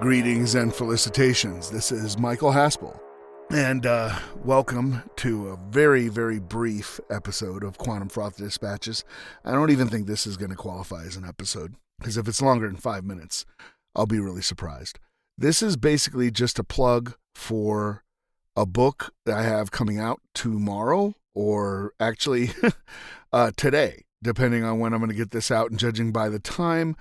Greetings and felicitations. This is Michael Haspel, and welcome to a very, very brief episode of Quantum Froth Dispatches. I don't even think this is going to qualify as an episode, because if it's longer than 5 minutes, I'll be really surprised. This is basically just a plug for a book that I have coming out tomorrow, or actually today, depending on when I'm going to get this out, and judging by the time,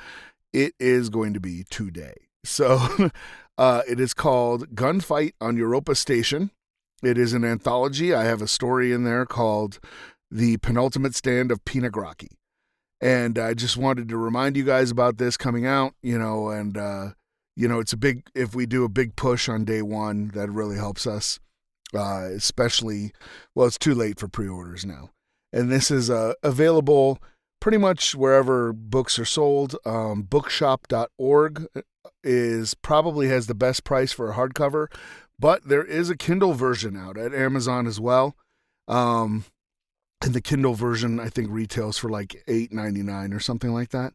it is going to be today. So it is called Gunfight on Europa Station. It is an anthology. I have a story in there called The Penultimate Stand of Pina Gracchi. And I just wanted to remind you guys about this coming out, and it's a big, if we do a big push on day one, that really helps us, especially, well, it's too late for pre-orders now. And this is available pretty much wherever books are sold. Bookshop.org probably has the best price for a hardcover, but there is a Kindle version out at Amazon as well. And the Kindle version, I think, retails for like $8.99 or something like that.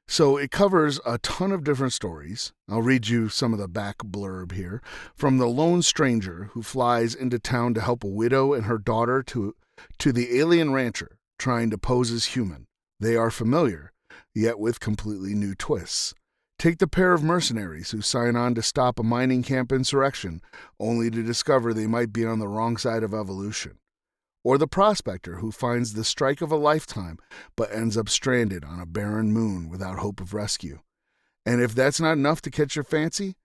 So it covers a ton of different stories. I'll read you some of the back blurb here. From the lone stranger who flies into town to help a widow and her daughter to the alien rancher trying to pose as human. They are familiar, yet with completely new twists. Take the pair of mercenaries who sign on to stop a mining camp insurrection, only to discover they might be on the wrong side of evolution. Or the prospector who finds the strike of a lifetime, but ends up stranded on a barren moon without hope of rescue. And if that's not enough to catch your fancy,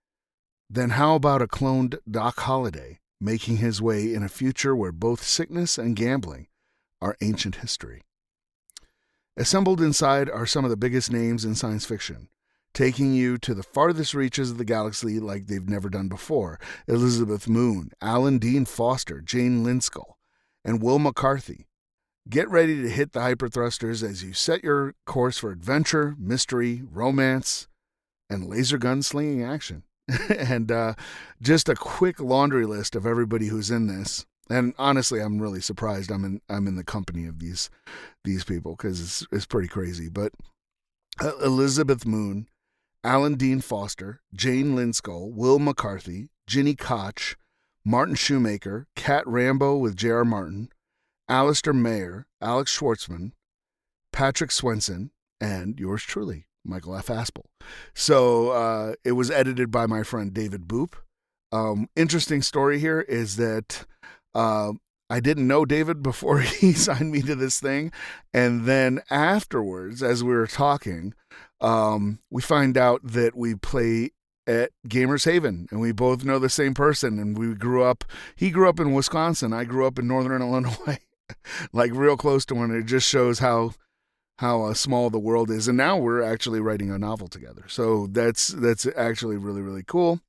then how about a cloned Doc Holliday making his way in a future where both sickness and gambling are ancient history? Assembled inside are some of the biggest names in science fiction, taking you to the farthest reaches of the galaxy like they've never done before. Elizabeth Moon, Alan Dean Foster, Jane Linskell, and Will McCarthy. Get ready to hit the hyperthrusters as you set your course for adventure, mystery, romance, and laser gun slinging action. And just a quick laundry list of everybody who's in this. And honestly, I'm really surprised I'm in the company of these people, because it's pretty crazy. But Elizabeth Moon, Alan Dean Foster, Jane Linskell, Will McCarthy, Ginny Koch, Martin Shoemaker, Kat Rambo with J.R. Martin, Alistair Mayer, Alex Schwartzman, Patrick Swenson, and yours truly, Michael F. Haspel. So it was edited by my friend David Boop. Interesting story here is that I didn't know David before he signed me to this thing. And then afterwards, as we were talking, we find out that we play at Gamers Haven, and we both know the same person. And he grew up in Wisconsin. I grew up in Northern Illinois, like real close to one. It just shows how small the world is. And now we're actually writing a novel together. So that's actually really, really cool.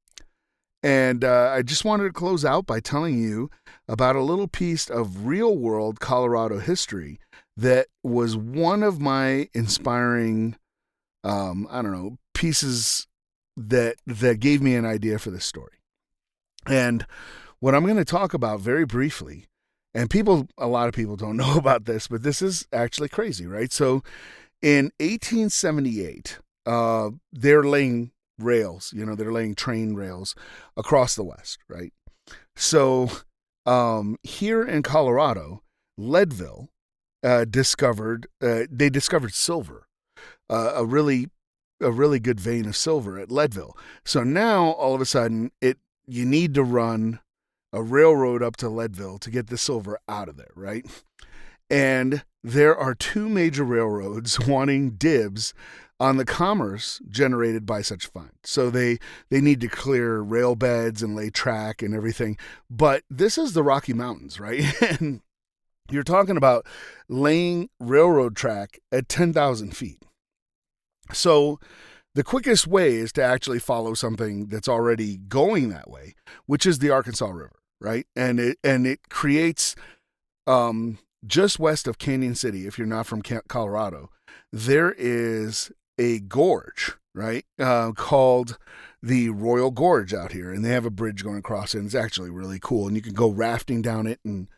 And I just wanted to close out by telling you about a little piece of real-world Colorado history that was one of my inspiring, pieces that gave me an idea for this story. And what I'm going to talk about very briefly, and a lot of people don't know about this, but this is actually crazy, right? So in 1878, they're laying rails, they're laying train rails across the West, right? So here in Colorado, Leadville discovered silver, a really good vein of silver at Leadville. So now all of a sudden you need to run a railroad up to Leadville to get the silver out of there, right? And there are two major railroads wanting dibs on the commerce generated by such find. So they need to clear rail beds and lay track and everything. But this is the Rocky Mountains, right? And you're talking about laying railroad track at 10,000 feet. So the quickest way is to actually follow something that's already going that way, which is the Arkansas River, right? And it creates, just west of Canyon City, if you're not from Colorado, there is a gorge, right, called the Royal Gorge out here. And they have a bridge going across it. And it's actually really cool. And you can go rafting down it. And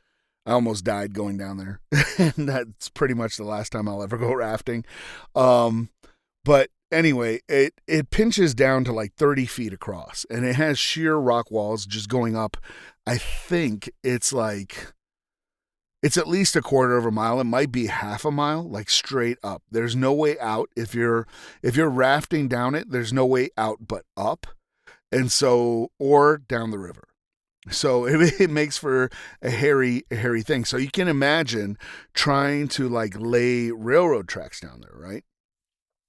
I almost died going down there. And that's pretty much the last time I'll ever go rafting. But anyway, it pinches down to like 30 feet across, and it has sheer rock walls just going up. I think it's at least a quarter of a mile. It might be half a mile, like straight up. There's no way out. If you're rafting down it, there's no way out but up, and so or down the river. So it makes for a hairy thing. So you can imagine trying to like lay railroad tracks down there, right?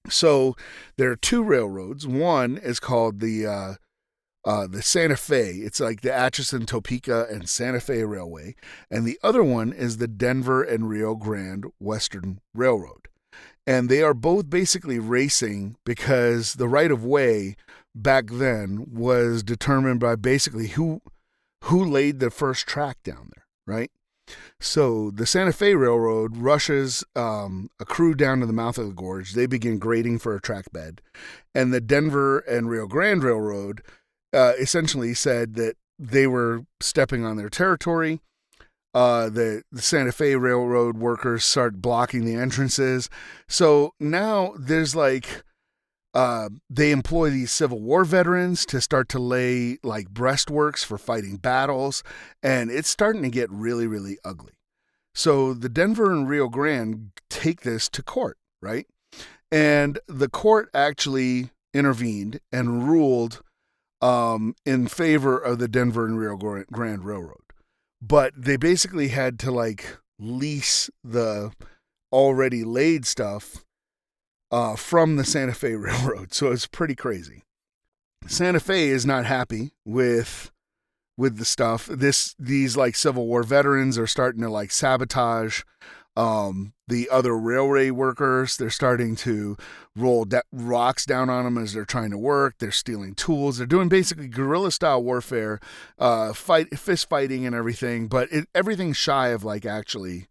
So there are two railroads. One is called the Santa Fe. It's like the Atchison, Topeka, and Santa Fe Railway. And the other one is the Denver and Rio Grande Western Railroad. And they are both basically racing because the right of way back then was determined by basically who laid the first track down there, right? So the Santa Fe Railroad rushes a crew down to the mouth of the gorge. They begin grading for a track bed. And the Denver and Rio Grande Railroad essentially said that they were stepping on their territory. The Santa Fe Railroad workers start blocking the entrances. So now there's like they employ these Civil War veterans to start to lay like breastworks for fighting battles, and it's starting to get really, really ugly. So the Denver and Rio Grande take this to court, right? And the court actually intervened and ruled in favor of the Denver and Rio Grande Railroad. But they basically had to like lease the already laid stuff from the Santa Fe Railroad. So it's pretty crazy. Santa Fe is not happy with the stuff. These like Civil War veterans are starting to like sabotage the other railway workers. They're starting to roll rocks down on them as they're trying to work. They're stealing tools. They're doing basically guerrilla style warfare, fist fighting and everything, but everything's shy of like actually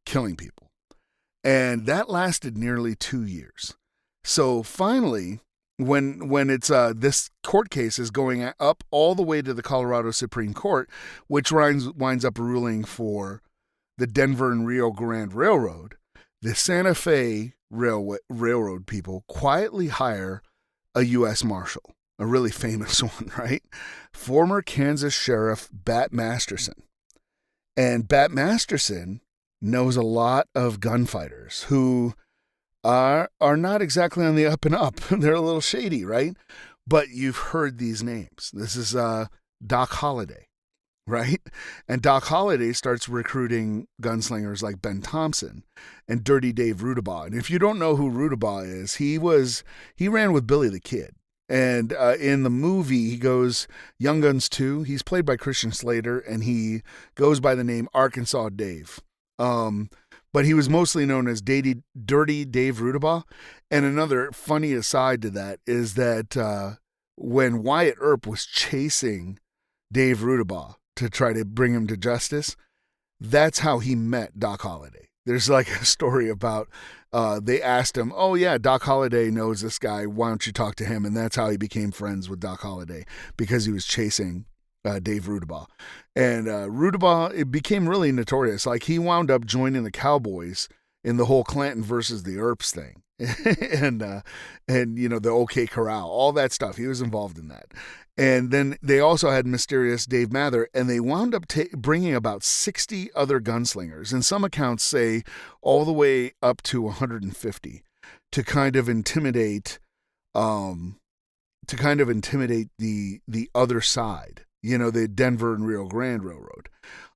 killing people. And that lasted nearly 2 years. So finally, when it's this court case is going up all the way to the Colorado Supreme Court, which winds up ruling for the Denver and Rio Grande Railroad, the Santa Fe Railroad people quietly hire a U.S. Marshal, a really famous one, right? Former Kansas Sheriff Bat Masterson. And Bat Masterson knows a lot of gunfighters who are not exactly on the up and up. They're a little shady, right? But you've heard these names. This is Doc Holliday, right? And Doc Holliday starts recruiting gunslingers like Ben Thompson and Dirty Dave Rudabaugh. And if you don't know who Rudabaugh is, he ran with Billy the Kid. And in the movie, he goes Young Guns 2. He's played by Christian Slater, and he goes by the name Arkansas Dave. But he was mostly known as Dirty Dave Rudabaugh. And another funny aside to that is that when Wyatt Earp was chasing Dave Rudabaugh to try to bring him to justice, that's how he met Doc Holliday. There's like a story about they asked him, oh yeah, Doc Holliday knows this guy, why don't you talk to him? And that's how he became friends with Doc Holliday, because he was chasing Dave Rudabaugh. And Rudabaugh, it became really notorious. Like he wound up joining the Cowboys in the whole Clanton versus the Earps thing. and you know, the OK Corral, all that stuff. He was involved in that. And then they also had mysterious Dave Mather, and they wound up bringing about 60 other gunslingers, and some accounts say all the way up to 150, to kind of intimidate the other side, you know, the Denver and Rio Grande Railroad.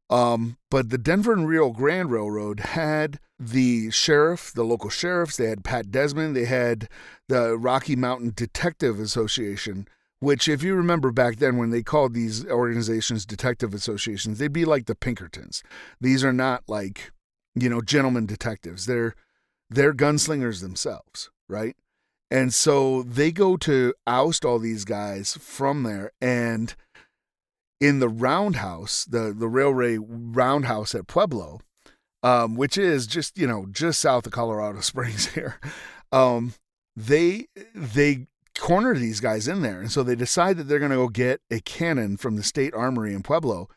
But the Denver and Rio Grande Railroad had the sheriff, the local sheriffs, they had Pat Desmond, they had the Rocky Mountain Detective Association, which, if you remember back then when they called these organizations detective associations, they'd be like the Pinkertons. These are not like, you know, gentlemen detectives. They're gunslingers themselves, right? And so they go to oust all these guys from there, and in the roundhouse, the railway roundhouse at Pueblo, which is just south of Colorado Springs here, they corner these guys in there. And so they decide that they're going to go get a cannon from the state armory in Pueblo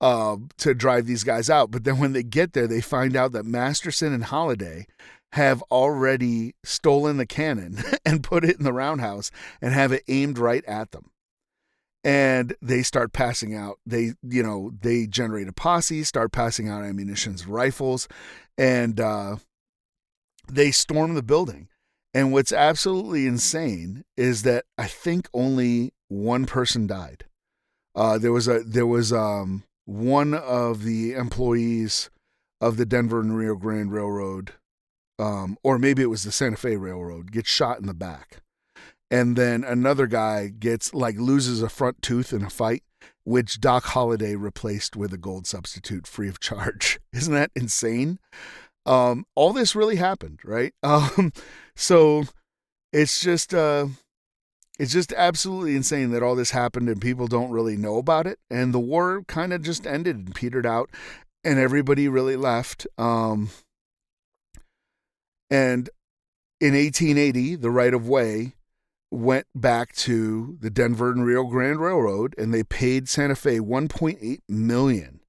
to drive these guys out. But then when they get there, they find out that Masterson and Holliday have already stolen the cannon and put it in the roundhouse and have it aimed right at them. And they start passing out. They generate a posse, start passing out ammunitions, rifles, and they storm the building. And what's absolutely insane is that I think only one person died. There was one of the employees of the Denver and Rio Grande Railroad, or maybe it was the Santa Fe Railroad, gets shot in the back. And then another guy loses a front tooth in a fight, which Doc Holliday replaced with a gold substitute free of charge. Isn't that insane? All this really happened, right? So it's just absolutely insane that all this happened and people don't really know about it. And the war kind of just ended and petered out and everybody really left. And in 1880, the right of way went back to the Denver and Rio Grande Railroad, and they paid Santa Fe $1.8 million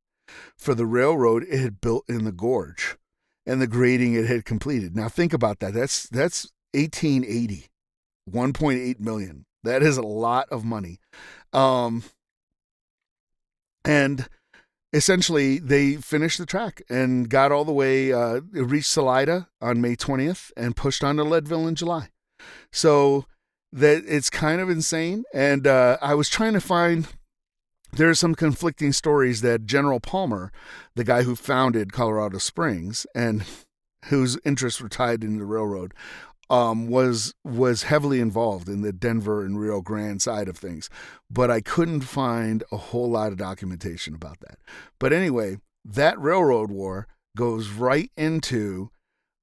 for the railroad it had built in the gorge and the grading it had completed. Now think about that. That's 1880, $1.8 million. That is a lot of money. And essentially they finished the track and got all the way, reached Salida on May 20th and pushed on to Leadville in July. So that it's kind of insane. And I was trying to find, there's some conflicting stories that General Palmer, the guy who founded Colorado Springs and whose interests were tied into the railroad, was heavily involved in the Denver and Rio Grande side of things. But I couldn't find a whole lot of documentation about that. But anyway, that railroad war goes right into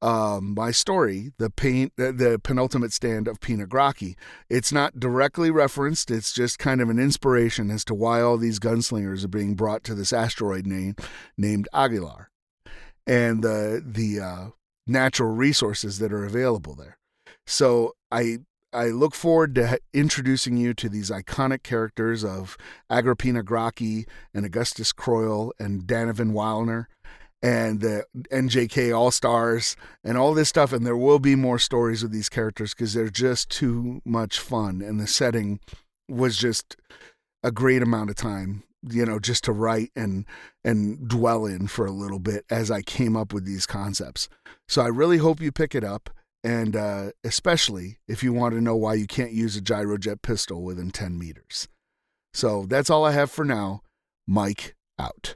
my story, the penultimate stand of Pina Gracchi. It's not directly referenced. It's just kind of an inspiration as to why all these gunslingers are being brought to this asteroid named Aguilar and the natural resources that are available there. So I look forward to introducing you to these iconic characters of Agrippina Gracchi and Augustus Croyle and Donovan Wilner and the NJK All-Stars and all this stuff. And there will be more stories with these characters because they're just too much fun. And the setting was just a great amount of time, just to write and dwell in for a little bit as I came up with these concepts. So I really hope you pick it up. And especially if you want to know why you can't use a gyrojet pistol within 10 meters. So that's all I have for now. Mike out.